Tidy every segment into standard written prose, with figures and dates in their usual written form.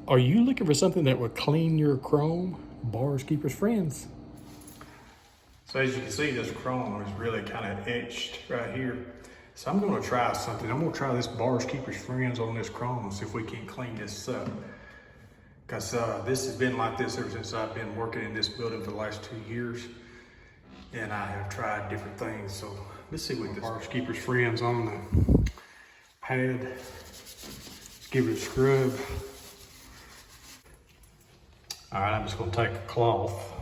Are you looking for something that would clean your chrome? Bars Keepers Friends. So as you can see, this chrome is really kind of etched right here. So I'm gonna try something. I'm gonna try this Bars Keepers Friends on this chrome and see if we can clean this up. Because this has been like this ever since I've been working in this building for the last 2 years. And I have tried different things. So let's see what this Bars Keepers Friends on the pad. Let's give it a scrub. All right, I'm just gonna take a cloth.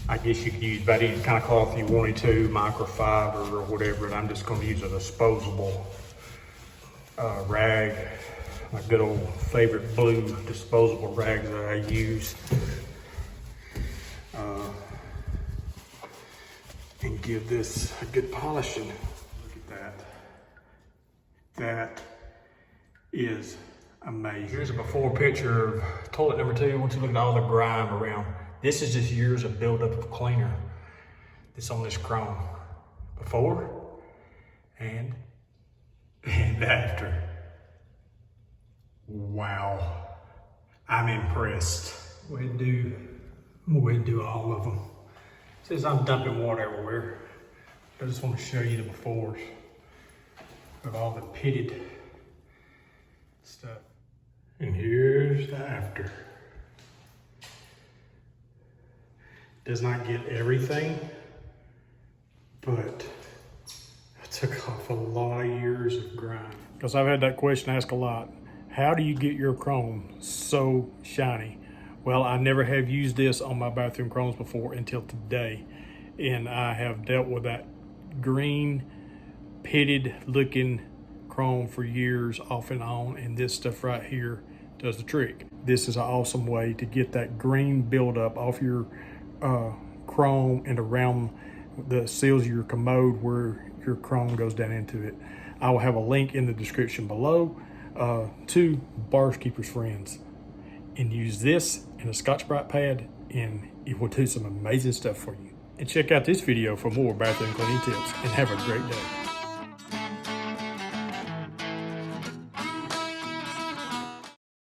I guess you could use about any kind of cloth you wanted to, microfiber or whatever, and I'm just gonna use a disposable rag, my good old favorite blue disposable rags that I use. And give this a good polishing. Look at that. That is amazing. Here's a before picture of toilet number 2. I want you to look at all the grime around. This is just years of buildup of cleaner. This on this chrome. Before and after. Wow. I'm impressed. I'm gonna go ahead and do all of them. Since I'm dumping water everywhere, I just want to show you the befores of all the pitted stuff. And here's the after. Does not get everything, but it took off a lot of years of grind. Because I've had that question asked a lot. How do you get your chrome so shiny? Well, I never have used this on my bathroom chromes before until today. And I have dealt with that green, pitted looking chrome for years off and on. And this stuff right here does the trick. This is an awesome way to get that green buildup off your chrome and around the seals of your commode where your chrome goes down into it. I will have a link in the description below to Bars Keepers Friends. And use this in a Scotch Brite pad and it will do some amazing stuff for you. And check out this video for more bathroom cleaning tips and have a great day.